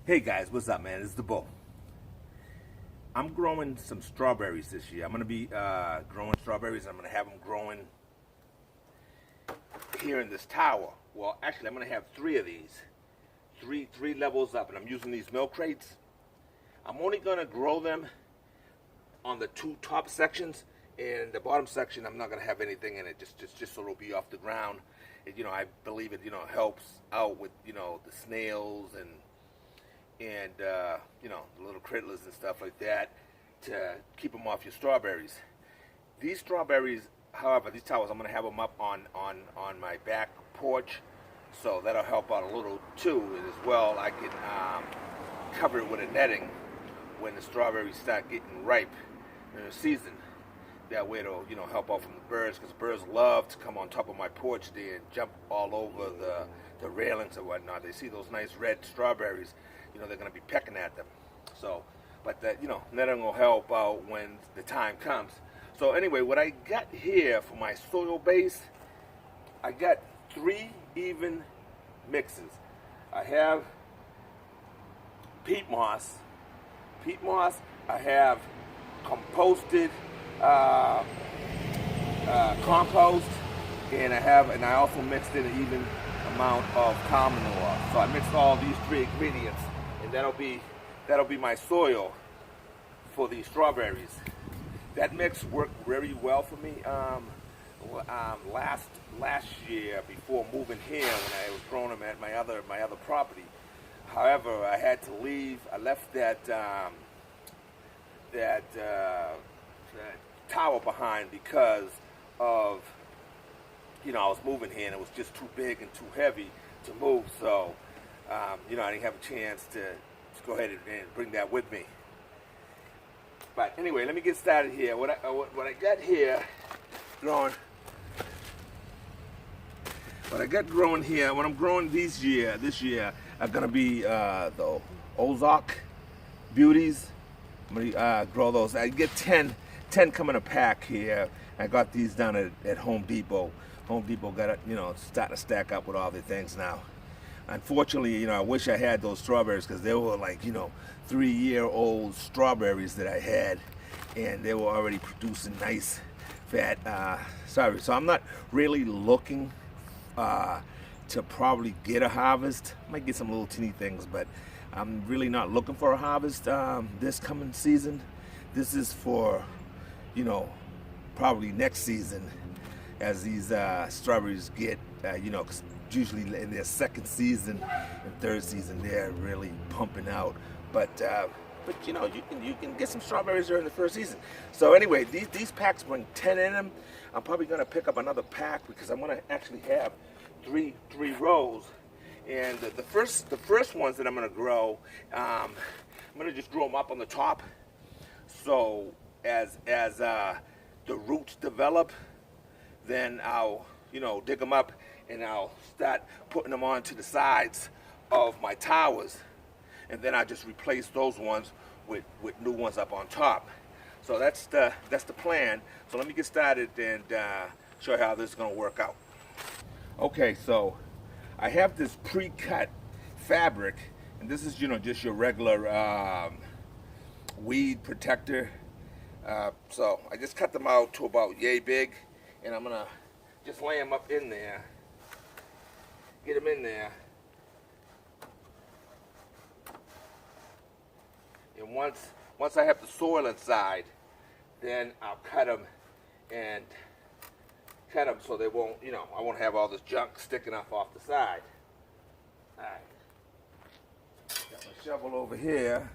Hey guys, what's up, man? It's the Bull. I'm growing some strawberries this year. I'm gonna be growing strawberries. I'm gonna have them growing here in this tower. Well, actually, I'm gonna have three of these, three levels up, and I'm using these milk crates. I'm only gonna grow them on the two top sections, and the bottom section I'm not gonna have anything in it. Just so it'll be off the ground. And, I believe it, helps out with the snails and the little critters and stuff like that to keep them off your strawberries. These strawberries, however, these towers, I'm going to have them up on my back porch, so that'll help out a little too. As well, I can cover it with a netting when the strawberries start getting ripe in the season. That way it'll help out from the birds, because birds love to come on top of my porch there and jump all over the railings and whatnot. They see those nice red strawberries, they're going to be pecking at them. So, but that, netting will help out when the time comes. So anyway, what I got here for my soil base, I got three even mixes. I have peat moss. I have composted compost, and I also mixed in an even amount of cow manure. So I mixed all these three ingredients, and that'll be my soil for these strawberries. That mix worked very well for me last year before moving here, when I was growing them at my other property. However, I had to leave. I left that tower behind because of I was moving here and it was just too big and too heavy to move. So I didn't have a chance to go ahead and bring that with me. But anyway, let me get started here. What I got here growing. What I got growing here, what I'm growing this year are gonna be the Ozark Beauties. I'm gonna grow those. I get 10 come in a pack here. I got these down at Home Depot. Home Depot got it, starting to stack up with all the things now. Unfortunately, I wish I had those strawberries, because they were like, 3-year-old strawberries that I had, and they were already producing nice, fat strawberries. So I'm not really looking to probably get a harvest. Might get some little teeny things, but I'm really not looking for a harvest this coming season. This is for, probably next season, as these strawberries get, cause usually in their second season and third season, they're really pumping out. But you can get some strawberries during the first season. So anyway, these packs bring 10 in them. I'm probably gonna pick up another pack, because I'm gonna actually have three rows. And the first ones that I'm gonna grow, I'm gonna just grow them up on the top. So as the roots develop, then I'll dig them up, and I'll start putting them onto the sides of my towers, and then I just replace those ones with new ones up on top. So that's the plan. So let me get started and show you how this is going to work out. Okay, so I have this pre-cut fabric, and this is just your regular weed protector. So I just cut them out to about yay big, and I'm gonna just lay them up in there, get them in there, and once I have the soil inside, then I'll cut them so they won't, I won't have all this junk sticking up off the side. All right, got my shovel over here.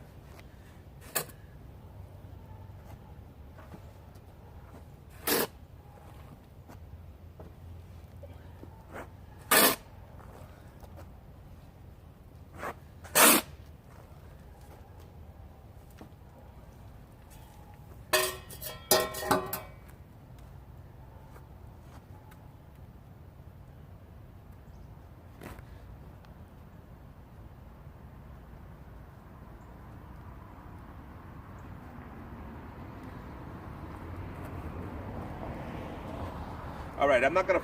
All right, I'm not gonna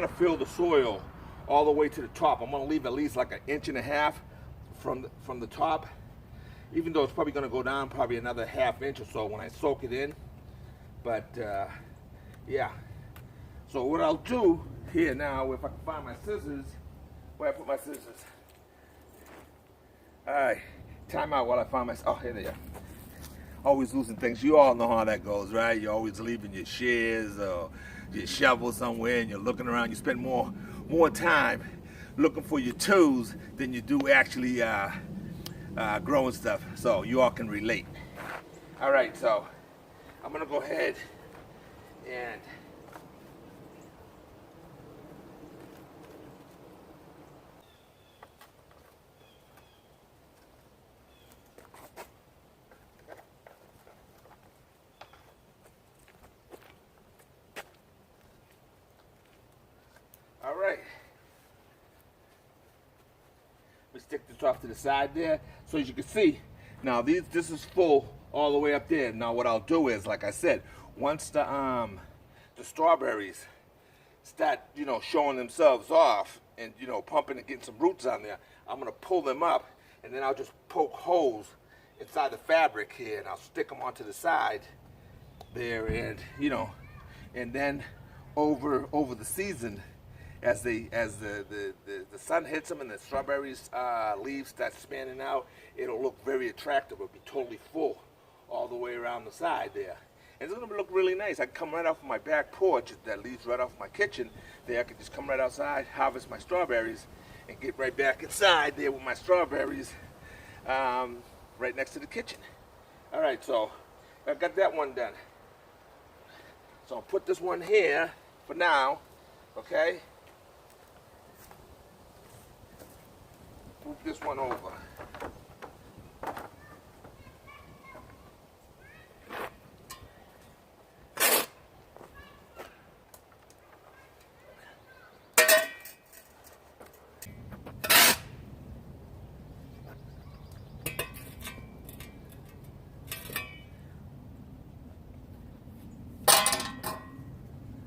fill the soil all the way to the top. I'm gonna leave at least like 1.5 inches from the top, even though it's probably going to go down probably another ½ inch or so when I soak it in. But yeah. So what I'll do here now, if I can find my scissors, where I put my scissors. All right, time out while I find my. Oh, here they are. Always losing things. You all know how that goes, right? You're always leaving your shears or your shovel somewhere, and you're looking around. You spend more time looking for your tools than you do actually growing stuff. So you all can relate. All right, so I'm gonna go ahead and all right. We stick this off to the side there, so as you can see, now this is full all the way up there. Now what I'll do is, like I said, once the strawberries start, showing themselves off and pumping and getting some roots on there, I'm gonna pull them up, and then I'll just poke holes inside the fabric here, and I'll stick them onto the side there, and and then over the season, as the sun hits them and the strawberries leaves start spanning out, it'll look very attractive. It'll be totally full all the way around the side there. And it's gonna look really nice. I can come right off of my back porch that leads right off my kitchen. There I can just come right outside, harvest my strawberries, and get right back inside there with my strawberries right next to the kitchen. All right, so I got that one done. So I'll put this one here for now, okay? Move this one over.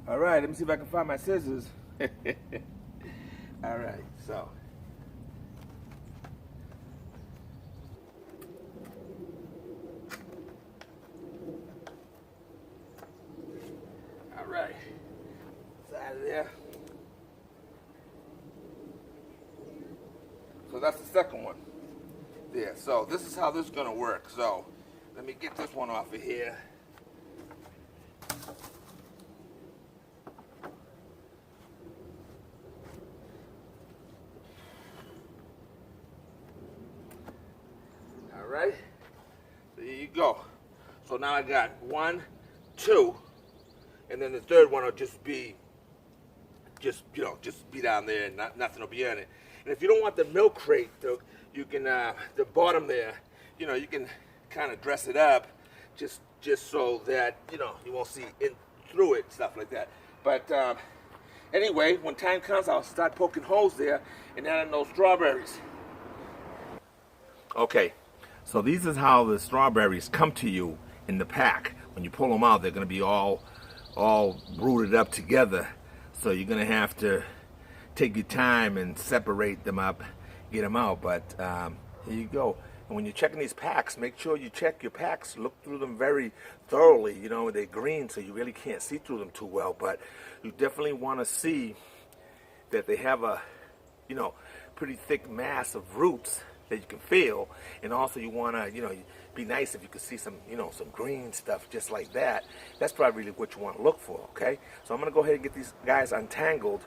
All right, let me see if I can find my scissors. All right, so. All right, it's out of there. So that's the second one. There, so this is how this is gonna work. So let me get this one off of here. Right, there you go. So now I got 1, 2, and then the third one will just be down there, and nothing will be in it. And if you don't want the milk crate, you can the bottom there, you can kind of dress it up, just so that you won't see in through it, stuff like that. But anyway, when time comes, I'll start poking holes there and adding those strawberries. Okay. So these is how the strawberries come to you in the pack. When you pull them out, they're going to be all rooted up together. So you're going to have to take your time and separate them up, get them out. But here you go. And when you're checking these packs, make sure you check your packs. Look through them very thoroughly. They're green, so you really can't see through them too well. But you definitely want to see that they have a, pretty thick mass of roots that you can feel, and also you want to, be nice if you could see some, some green stuff just like that. That's probably really what you want to look for, okay? So I'm going to go ahead and get these guys untangled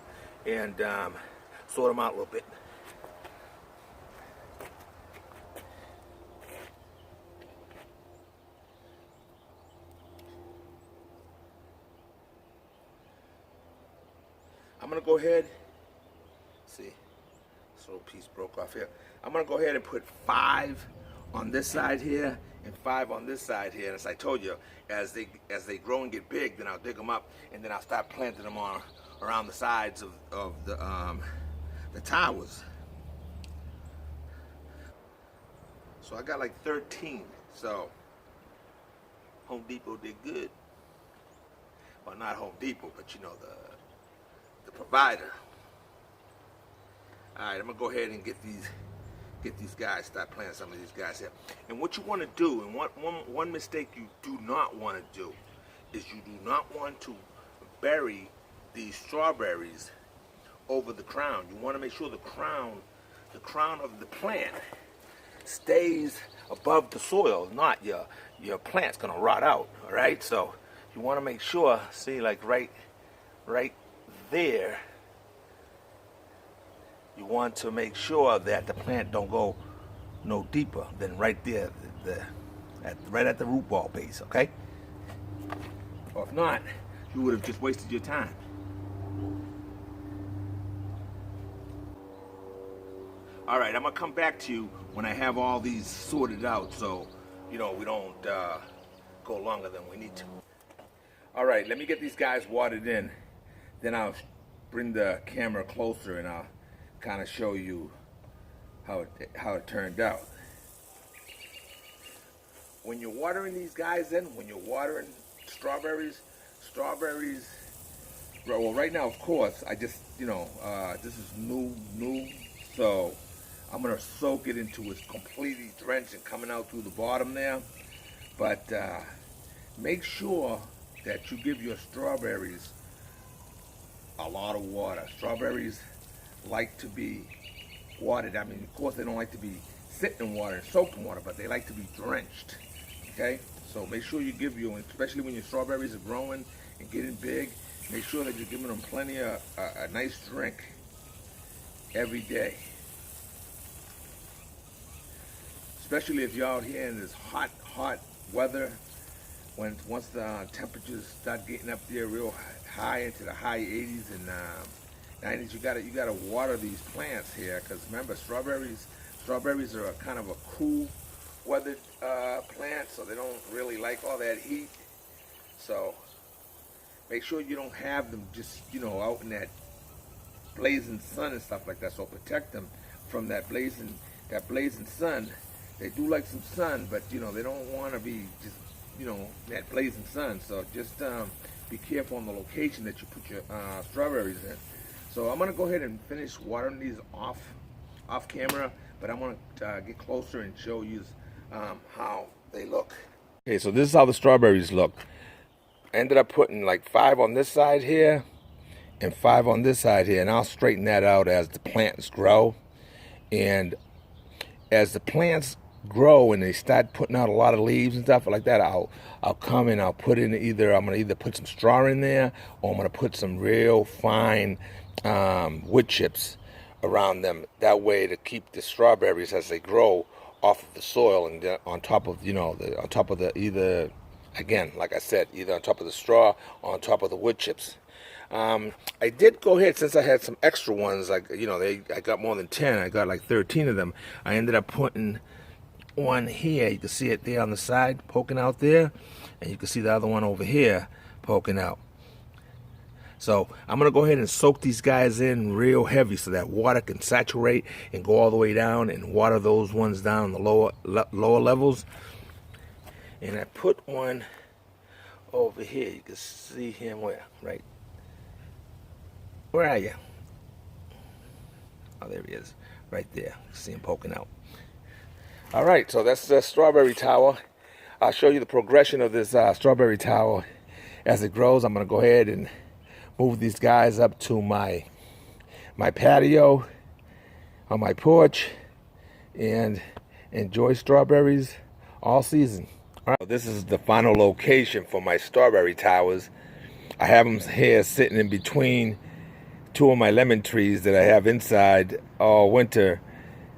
and sort them out a little bit. I'm going to go ahead, see, this little piece broke off here. I'm gonna go ahead and put 5 on this side here and 5 on this side here. And as I told you, as they grow and get big, then I'll dig them up and then I'll start planting them on around the sides of the towers. So I got like 13. So Home Depot did good. Well, not Home Depot, but the provider. All right, I'm gonna go ahead and get these get these guys, start planting some of these guys here. And what you want to do, and one mistake you do not want to do, is you do not want to bury these strawberries over the crown. You want to make sure the crown of the plant stays above the soil. Not your plant's gonna rot out. All right, so you want to make sure. See, like right there. You want to make sure that the plant don't go no deeper than right there, right at the root ball base. Okay. Or if not, you would have just wasted your time. All right, I'm gonna come back to you when I have all these sorted out, so we don't go longer than we need to. All right, let me get these guys watered in, then I'll bring the camera closer and I'll kind of show you how it turned out. When you're watering these guys in, when you're watering strawberries, well, right now, of course, I just, this is new, so I'm gonna soak it into it's completely drenched and coming out through the bottom there. But make sure that you give your strawberries a lot of water. Strawberries like to be watered. I mean, of course, they don't like to be sitting in water and soaked in water, but they like to be drenched. Okay, so make sure you give especially when your strawberries are growing and getting big, make sure that you're giving them plenty of a nice drink every day. Especially if you're out here in this hot weather, once the temperatures start getting up there real high into the high 80s and 90s, you gotta water these plants here, because remember, strawberries are a kind of a cool weathered plant, so they don't really like all that heat. So make sure you don't have them just out in that blazing sun and stuff like that. So protect them from that blazing sun. They do like some sun, but they don't want to be just that blazing sun. So just be careful on the location that you put your strawberries in. So I'm gonna go ahead and finish watering these off camera, but I'm gonna get closer and show you how they look. Okay, so this is how the strawberries look. I ended up putting like 5 on this side here and 5 on this side here, and I'll straighten that out as the plants grow. And as the plants grow and they start putting out a lot of leaves and stuff like that, I'll come and I'll put in I'm gonna either put some straw in there, or I'm gonna put some real fine wood chips around them. That way, to keep the strawberries as they grow off of the soil and on top of either, again, like I said, either on top of the straw or on top of the wood chips. I did go ahead, since I had some extra ones, like I got more than 10. I got like 13 of them. I ended up putting one here. You can see it there on the side poking out there, and you can see the other one over here poking out. So I'm gonna go ahead and soak these guys in real heavy so that water can saturate and go all the way down and water those ones down the lower levels. And I put one over here. You can see him where are you? Oh, there he is, right there. You see him poking out. All right, so that's the strawberry tower. I'll show you the progression of this strawberry tower as it grows. I'm gonna go ahead and move these guys up to my patio on my porch and enjoy strawberries all season. All right, this is the final location for my strawberry towers. I have them here sitting in between 2 of my lemon trees that I have inside all winter,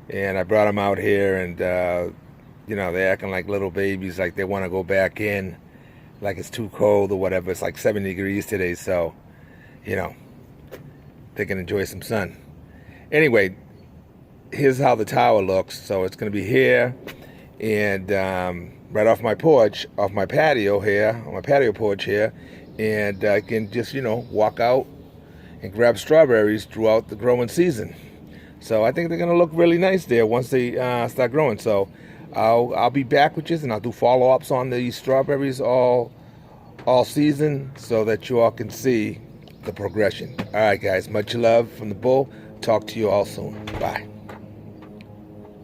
and I brought them out here, and they're acting like little babies, like they want to go back in, like it's too cold or whatever. It's like 70 degrees today, so they can enjoy some sun. Anyway, here's how the tower looks. So it's going to be here, and right off my porch, off my patio here, on my patio porch here, and I can just walk out and grab strawberries throughout the growing season. So I think they're going to look really nice there once they start growing. So I'll be back with you, and I'll do follow-ups on these strawberries all season so that you all can see the progression. All right, guys, much love from the Bull. Talk to you all soon. Bye.